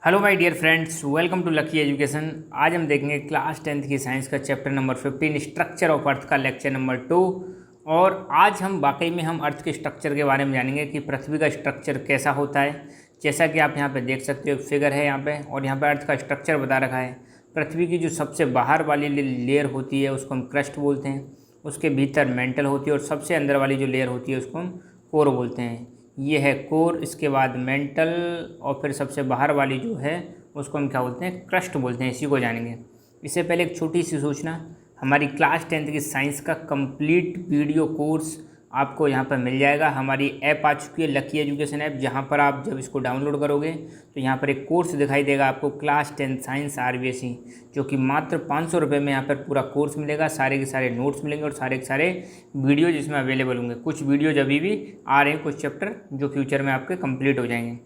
Hello my dear friends, welcome to lucky education. आज हम देखेंगे क्लास 10th की साइंस का chapter number 15 structure of earth का लेक्चर नंबर 2। और आज हम वाकई में हम अर्थ के स्ट्रक्चर के बारे में जानेंगे कि पृथ्वी का स्ट्रक्चर कैसा होता है। जैसा कि आप यहाँ पे देख सकते हो, एक फिगर है यहाँ पे और यहाँ पे अर्थ का स्ट्रक्चर बता रखा है। पृथ्वी की जो सबसे बाहर वाली लेयर होती है उसको हम क्रस्ट बोलते हैं, उसके भीतर मेंटल होती है और सबसे अंदर वाली जो लेयर होती है उसको हम कोर बोलते हैं। ये है कोर, इसके बाद मेंटल और फिर सबसे बाहर वाली जो है उसको हम क्या बोलते हैं, क्रस्ट बोलते हैं। इसी को जानेंगे। इससे पहले एक छोटी सी सूचना, हमारी क्लास 10th की साइंस का कंप्लीट वीडियो कोर्स आपको यहाँ पर मिल जाएगा। हमारी ऐप आ चुकी है लकी एजुकेशन ऐप, जहाँ पर आप जब इसको डाउनलोड करोगे तो यहाँ पर एक कोर्स दिखाई देगा आपको, क्लास 10 साइंस RVSE, जो कि मात्र 500 रुपये में यहाँ पर पूरा कोर्स मिलेगा। सारे के सारे नोट्स मिलेंगे और सारे के सारे वीडियो जिसमें अवेलेबल होंगे। कुछ वीडियो अभी भी आ रहे हैं, कुछ चैप्टर जो फ्यूचर में आपके कंप्लीट हो जाएंगे।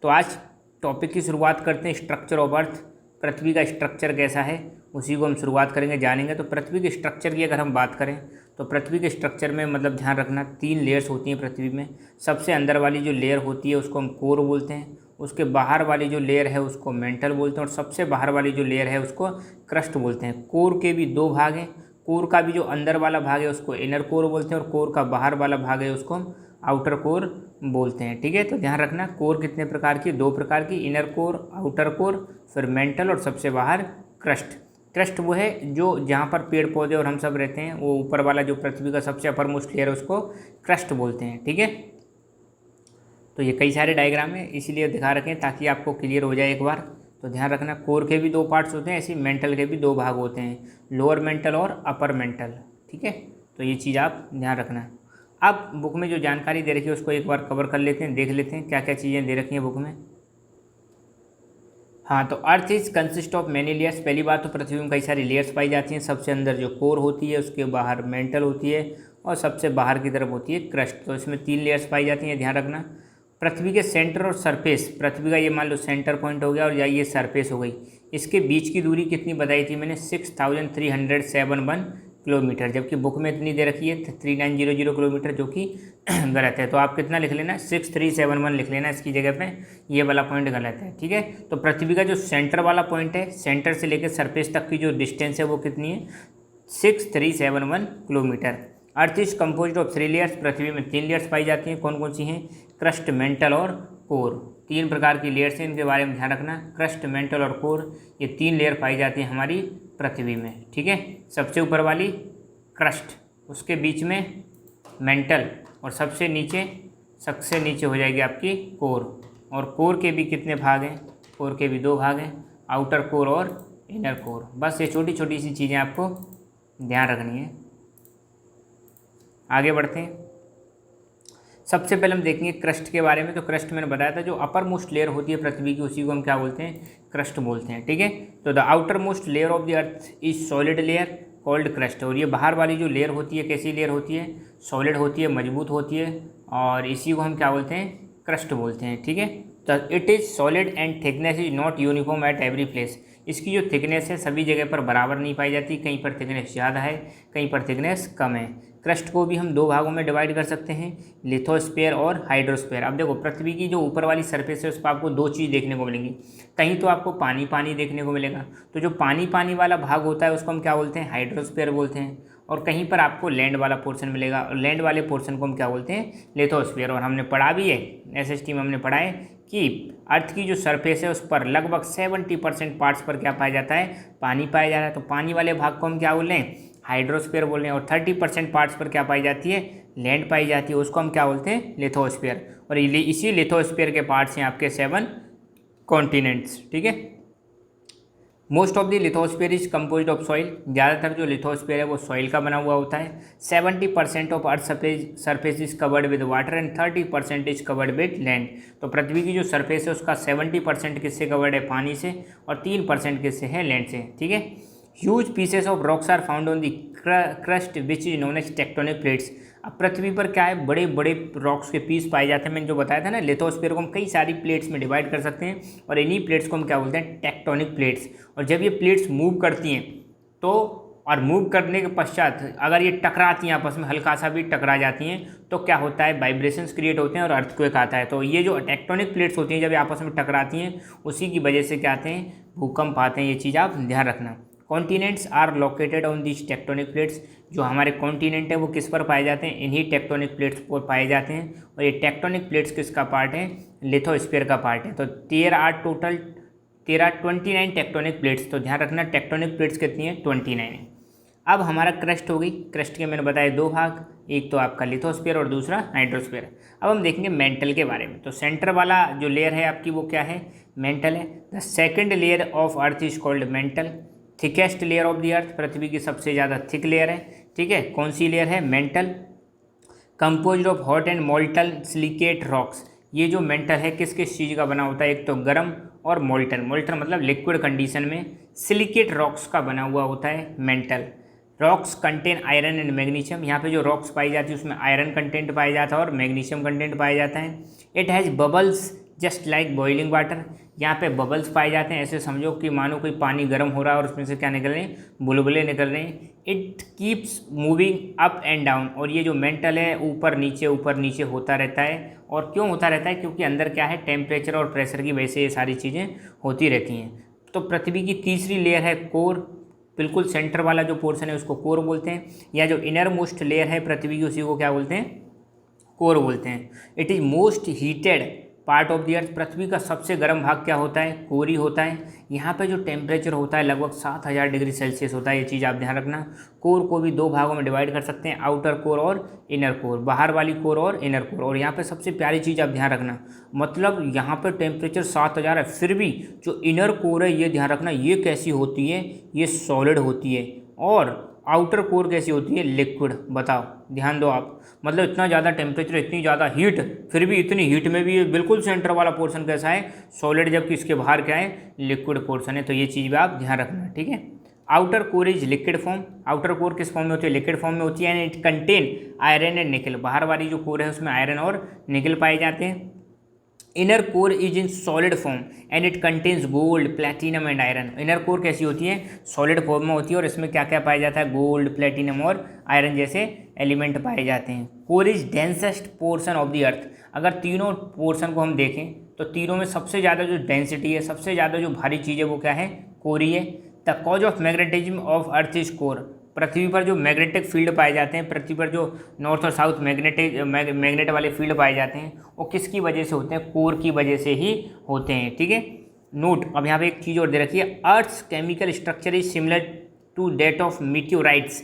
तो आज टॉपिक की शुरुआत करते हैं, स्ट्रक्चर ऑफ अर्थ। पृथ्वी का स्ट्रक्चर कैसा है उसी को हम शुरुआत करेंगे, जानेंगे। तो पृथ्वी के स्ट्रक्चर की अगर हम बात करें तो पृथ्वी के स्ट्रक्चर में मतलब ध्यान रखना 3 लेयर्स होती हैं पृथ्वी में। सबसे अंदर वाली जो लेयर होती है उसको हम कोर बोलते हैं, उसके बाहर वाली जो लेयर है उसको मेंटल बोलते हैं और सबसे बाहर वाली जो लेयर है उसको क्रस्ट बोलते हैं। कोर के भी 2 भाग हैं। कोर का भी जो अंदर वाला भाग है उसको इनर कोर बोलते हैं और कोर का बाहर वाला भाग है उसको हम आउटर कोर बोलते हैं। ठीक है, तो ध्यान रखना, कोर कितने प्रकार की, 2 प्रकार की, इनर कोर, आउटर कोर, फिर मेंटल और सबसे बाहर क्रस्ट। क्रस्ट वो है जो जहाँ पर पेड़ पौधे और हम सब रहते हैं, वो ऊपर वाला जो पृथ्वी का सबसे अपर मोस्ट लेयर है उसको क्रस्ट बोलते हैं। ठीक है, तो ये कई सारे डायग्राम है इसीलिए दिखा रखें ताकि आपको क्लियर हो जाए एक बार। तो ध्यान रखना, कोर के भी 2 पार्ट्स होते हैं, ऐसे मेंटल के भी 2 भाग होते हैं, लोअर मेंटल और अपर मेंटल। ठीक है, तो ये चीज़ आप ध्यान रखना। अब बुक में जो जानकारी दे रखी है उसको एक बार कवर कर लेते हैं, देख लेते हैं क्या क्या चीज़ें दे रखी हैं बुक में। हाँ, तो earth is consist of many layers. पहली बात तो पृथ्वी में कई सारी लेयर्स पाई जाती हैं। सबसे अंदर जो कोर होती है, उसके बाहर मेंटल होती है और सबसे बाहर की तरफ होती है क्रस्ट। तो इसमें 3 लेयर्स पाई जाती हैं, ध्यान रखना। पृथ्वी के सेंटर और सरफेस, पृथ्वी का ये मान लो सेंटर पॉइंट हो गया और या ये सरफेस हो गई, इसके बीच की दूरी कितनी बताई थी मैंने, 6371 किलोमीटर, जबकि बुक में इतनी दे रखी है 3900 किलोमीटर, जो कि गलत है। तो आप कितना लिख लेना, 6371 लिख लेना इसकी जगह पे, ये वाला पॉइंट गलत है। ठीक है, तो पृथ्वी का जो सेंटर वाला पॉइंट है, सेंटर से लेकर सरफेस तक की जो डिस्टेंस है वो कितनी है, 6371 kilometre. Earth is composed of 3 layers. पृथ्वी में 3 लेयर्स पाई जाती हैं। कौन कौन सी हैं, क्रस्ट, मेंटल और कोर। 3 प्रकार की लेयर्स हैं, इनके बारे में ध्यान रखना। क्रस्ट, मेंटल और कोर, ये 3 लेयर पाई जाती हैं हमारी पृथ्वी में। ठीक है, सबसे ऊपर वाली क्रस्ट, उसके बीच में मेंटल और सबसे नीचे हो जाएगी आपकी कोर। और कोर के भी कितने भाग हैं, कोर के भी 2 भाग हैं, आउटर कोर और इनर कोर। बस ये छोटी छोटी सी चीज़ें आपको ध्यान रखनी है। आगे बढ़ते हैं। सबसे पहले हम देखेंगे क्रस्ट के बारे में। तो क्रस्ट मैंने बताया था, जो अपर मोस्ट लेयर होती है पृथ्वी की उसी को हम क्या बोलते हैं, क्रस्ट बोलते हैं। ठीक है, तो the outer most layer of the earth is solid layer called crust. और ये बाहर वाली जो लेयर होती है कैसी लेयर होती है, सॉलिड होती है, मजबूत होती है, और इसी को हम क्या बोलते हैं, क्रस्ट बोलते हैं। ठीक है, तो it is solid and thickness is not uniform at every place. इसकी जो थिकनेस है सभी जगह पर बराबर नहीं पाई जाती, कहीं पर थिकनेस ज़्यादा है, कहीं पर थिकनेस कम है। क्रस्ट को भी हम 2 भागों में डिवाइड कर सकते हैं, लिथोस्फीयर और हाइड्रोस्फीयर। अब देखो, पृथ्वी की जो ऊपर वाली सरफेस है उस पर आपको 2 चीज़ देखने को मिलेंगी। कहीं तो आपको पानी पानी देखने को मिलेगा, तो जो पानी पानी वाला भाग होता है उसको हम क्या बोलते हैं, हाइड्रोस्फीयर बोलते हैं। और कहीं पर आपको लैंड वाला पोर्शन मिलेगा, और लैंड वाले पोर्शन को हम क्या बोलते हैं, लिथोस्फीयर। और हमने पढ़ा भी है, SST में हमने पढ़ा है कि अर्थ की जो सरफेस है उस पर लगभग 70% पार्ट्स पर क्या पाया जाता है, पानी पाया जा रहा है। तो पानी वाले भाग को हम क्या बोल रहे हैं, हाइड्रोस्फीयर बोल रहे हैं। और 30% पार्ट्स पर क्या पाई जाती है, लैंड पाई जाती है, उसको हम क्या बोलते हैं, लिथोस्फीयर। और इसी लिथोस्फीयर के पार्ट्स हैं आपके 7 कॉन्टिनेंट्स। ठीक है, most of the lithosphere is composed of soil. ज़्यादातर जो लिथोस्फीयर है वो सॉइल का बना हुआ होता है। 70% of earth surface is covered with water and 30% is covered with land. तो पृथ्वी की जो सरफेस है उसका 70% किससे कवर्ड है, पानी से, और 3% किससे है, लैंड से। ठीक है, huge pieces of rocks are found on the crust which is known as tectonic plates. अब पृथ्वी पर क्या है, बड़े बड़े रॉक्स के पीस पाए जाते हैं। मैंने जो बताया था ना, लिथोस्फीयर को हम कई सारी प्लेट्स में डिवाइड कर सकते हैं और इन्हीं प्लेट्स को हम क्या बोलते हैं, टेक्टोनिक प्लेट्स। और जब ये प्लेट्स मूव करती हैं तो और मूव करने के पश्चात अगर ये टकराती हैं आपस में, हल्का सा भी टकरा जाती हैं तो क्या होता है, वाइब्रेशंस क्रिएट होते हैं और अर्थक्वेक आता है। तो ये जो टेक्टोनिक प्लेट्स होती हैं जब ये आपस में टकराती हैं उसी की वजह से क्या आते हैं, भूकंप आते हैं। ये चीज़ आप ध्यान रखना। Continents are located on this tectonic plates, जो हमारे कॉन्टिनेंट है वो किस पर पाए जाते हैं, इन्हीं टेक्टोनिक प्लेट्स पर पाए जाते हैं। और ये टेक्टोनिक प्लेट्स किसका पार्ट है, लिथोस्फीयर का पार्ट है। तो 29 टेक्टोनिक प्लेट्स। तो ध्यान रखना टेक्टोनिक प्लेट्स कितनी है, 29 है। अब हमारा क्रस्ट हो गई। क्रस्ट के मैंने बताया दो भाग, एक तो आपका लिथोस्फीयर और दूसरा हाइड्रोस्फीयर। अब हम देखेंगे मेंटल के बारे में। तो सेंटर वाला जो लेयर है आपकी वो क्या है, मेंटल है। The second layer of earth is called mantle. Thickest layer of the earth, पृथ्वी की सबसे ज़्यादा थिक लेयर है, ठीक है। कौन सी लेयर है, mantle. Composed of hot and molten silicate rocks. ये जो मेंटल है किस किस चीज़ का बना होता है, एक तो गर्म और मोल्टन, मोल्टन मतलब लिक्विड कंडीशन में, सिलिकेट रॉक्स का बना हुआ होता है mental. Rocks contain iron and magnesium. यहाँ पे जो रॉक्स पाई जाती है उसमें आयरन कंटेंट पाया जाता है और मैग्नीशियम कंटेंट पाया जाता है। It has bubbles just like boiling water. यहाँ पे बबल्स पाए जाते हैं, ऐसे समझो कि मानो कोई पानी गर्म हो रहा है और उसमें से क्या निकल रहे हैं, बुलबुले निकल रहे हैं। It keeps moving up and down. और ये जो मेंटल है ऊपर नीचे होता रहता है। और क्यों होता रहता है, क्योंकि अंदर क्या है, टेम्परेचर और प्रेशर की वजह से ये सारी चीज़ें होती रहती हैं। तो पृथ्वी की तीसरी लेयर है कोर। बिल्कुल सेंटर वाला जो पोर्शन है उसको कोर बोलते हैं, या जो इनर मोस्ट लेयर है पृथ्वी की उसी को क्या बोलते हैं, कोर बोलते हैं। It is most heated part of the earth. पृथ्वी का सबसे गर्म भाग क्या होता है, कोर ही होता है। यहाँ पे जो टेम्परेचर होता है लगभग 7000 डिग्री सेल्सियस होता है। ये चीज़ आप ध्यान रखना। कोर को भी दो भागों में डिवाइड कर सकते हैं, आउटर कोर और इनर कोर, बाहर वाली कोर और इनर कोर। और यहाँ पे सबसे प्यारी चीज़ आप ध्यान रखना, मतलब यहाँ पे टेम्परेचर 7000 है, फिर भी जो इनर कोर है ये ध्यान रखना, ये कैसी होती है, ये सॉलिड होती है। और आउटर कोर कैसी होती है, लिक्विड। बताओ, ध्यान दो आप, मतलब इतना ज़्यादा टेम्परेचर, इतनी ज़्यादा हीट, फिर भी इतनी हीट में भी ये बिल्कुल सेंटर वाला पोर्शन कैसा है, सॉलिड, जबकि इसके बाहर क्या है, लिक्विड पोर्शन है। तो ये चीज़ भी आप ध्यान रखना, ठीक है। Outer core is liquid form. Outer core किस फॉर्म में होती है, लिक्विड फॉर्म में होती है। And it contain iron and निकल। बाहर वाली जो कोर है उसमें आयरन और निकल पाए जाते हैं। Inner core is in solid form and it contains gold, platinum and iron. Inner core कैसी होती है, सॉलिड फॉर्म में होती है और इसमें क्या क्या पाया जाता है, गोल्ड, प्लेटिनम और आयरन जैसे एलिमेंट पाए जाते हैं। Core is densest portion of the अर्थ। अगर तीनों पोर्शन को हम देखें तो तीनों में सबसे ज़्यादा जो डेंसिटी है, सबसे ज़्यादा जो भारी चीज़ है वो क्या है, कोर ही है। The cause of magnetism of earth is core. पृथ्वी पर जो मैग्नेटिक फील्ड पाए जाते हैं, पृथ्वी पर जो नॉर्थ और साउथ मैग्नेट वाले फील्ड पाए जाते हैं वो किसकी वजह से होते हैं, कोर की वजह से ही होते हैं, ठीक है। नोट, अब यहाँ पे एक चीज़ और दे रखी है, earth's chemical structure is similar to that of meteorites,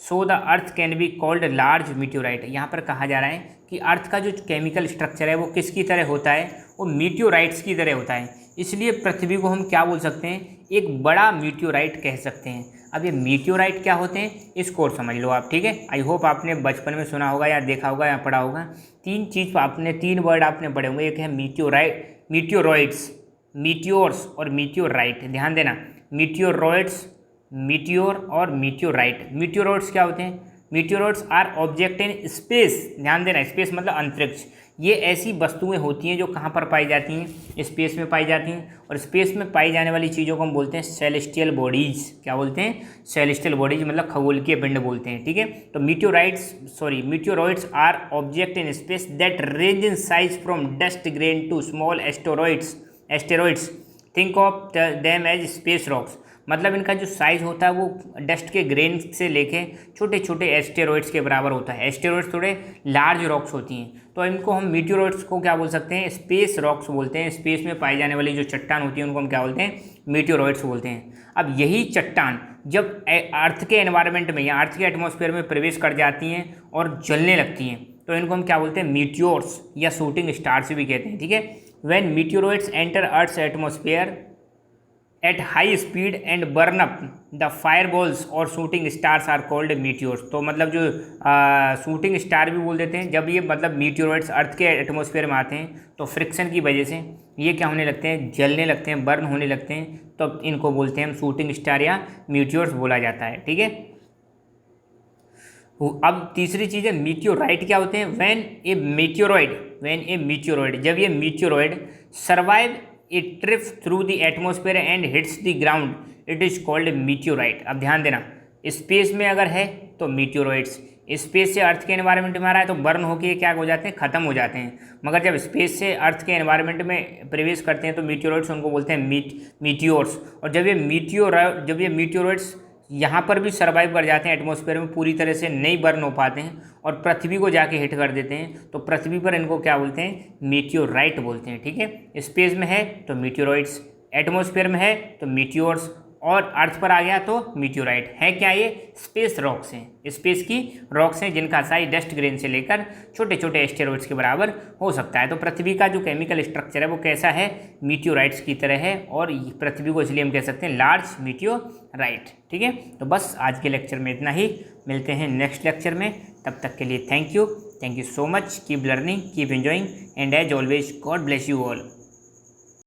so the earth can be called large meteorite. यहाँ पर कहा जा रहा है कि अर्थ का जो केमिकल स्ट्रक्चर है वो किसकी तरह होता है, वो मीटियोराइट्स की तरह होता है। इसलिए पृथ्वी को हम क्या बोल सकते हैं, एक बड़ा मीटियोराइट कह सकते हैं। अब ये मीटियोराइट क्या होते हैं, इसको और समझ लो आप, ठीक है। आई होप आपने बचपन में सुना होगा या देखा होगा या पढ़ा होगा। तीन वर्ड आपने पढ़े होंगे, एक है मीटियोराइट, मीटियोरॉइड्स, मीटियोर्स और मीटियोराइट। ध्यान देना, मीटियोरॉइड्स, मीटियोर और मीटियोराइट। मीटियोरॉइड्स क्या होते हैं, meteoroids are object in space. ध्यान देना, स्पेस मतलब अंतरिक्ष। ये ऐसी वस्तुएं होती हैं जो कहाँ पर पाई जाती हैं, स्पेस में पाई जाती हैं। और स्पेस में पाई जाने वाली चीज़ों को हम बोलते हैं सेलेस्टियल बॉडीज़। क्या बोलते हैं, सेलेस्टियल बॉडीज, मतलब खगोलकीय पिंड बोलते हैं, ठीक है। तो meteoroids are object in space that range in size from dust grain to small asteroids. Think of them as space rocks. मतलब इनका जो साइज़ होता है वो डस्ट के ग्रेन से लेके छोटे छोटे एस्टेरॉइड्स के बराबर होता है। एस्टेरॉइड्स थोड़े लार्ज रॉक्स होती हैं, तो इनको हम मीटियोरॉइड्स को क्या बोल सकते हैं, स्पेस रॉक्स बोलते हैं। स्पेस में पाई जाने वाली जो चट्टान होती है उनको हम क्या बोलते हैं, मीटियोरॉइड्स बोलते हैं। अब यही चट्टान जब अर्थ के एनवायरनमेंट में या अर्थ के एटमॉस्फेयर में प्रवेश कर जाती हैं और जलने लगती हैं तो इनको हम क्या बोलते हैं, मीटियोर्स या शूटिंग स्टार्स भी कहते हैं, ठीक है। When meteoroids enter earth's atmosphere at high speed and burn up the fireballs और shooting stars are called meteors. तो मतलब जो शूटिंग स्टार भी बोल देते हैं, जब ये मतलब मीटियोरॉइड्स अर्थ के एटमॉस्फेयर में आते हैं तो फ्रिक्शन की वजह से ये क्या होने लगते हैं, जलने लगते हैं, बर्न होने लगते हैं, तो इनको बोलते हैं हम शूटिंग स्टार या मीटियोर्स बोला जाता है, ठीक है। अब तीसरी चीज़ है मीटियोराइट क्या होते हैं। व्हेन ए मीटियोरॉइड, जब ये meteoroid survive it trips through the atmosphere and hits the ground it is called meteorite. अब ध्यान देना, स्पेस में अगर है तो मीटियोराइट्स, स्पेस से अर्थ के एनवायरनमेंट में आ रहा है तो बर्न होके क्या हो जाते हैं, ख़त्म हो जाते हैं। मगर जब स्पेस से अर्थ के एनवायरनमेंट में प्रवेश करते हैं तो मीटियोराइट्स उनको बोलते हैं मीटियोर्स। और जब ये मीटियोराइट्स यहाँ पर भी सर्वाइव कर जाते हैं एटमॉस्फेयर में, पूरी तरह से नहीं बर्न हो पाते हैं और पृथ्वी को जाके हिट कर देते हैं, तो पृथ्वी पर इनको क्या बोलते हैं, मीटियोराइट बोलते हैं। ठीक है, स्पेस में है तो मीटियोराइट्स, एटमॉस्फेयर में है तो मीटियोर्स, और अर्थ पर आ गया तो मीटियोराइट। है क्या ये, स्पेस रॉक्स हैं, स्पेस की रॉक्स हैं जिनका साइज डस्ट ग्रेन से लेकर छोटे छोटे एस्टेरॉइड्स के बराबर हो सकता है। तो पृथ्वी का जो केमिकल स्ट्रक्चर है वो कैसा है, मीटियोराइट्स की तरह है, और पृथ्वी को इसलिए हम कह सकते हैं लार्ज मीटियोराइट। ठीक है, तो बस आज के लेक्चर में इतना ही, मिलते हैं नेक्स्ट लेक्चर में, तब तक के लिए thank you so much, keep learning, keep enjoying, and as always God bless you all.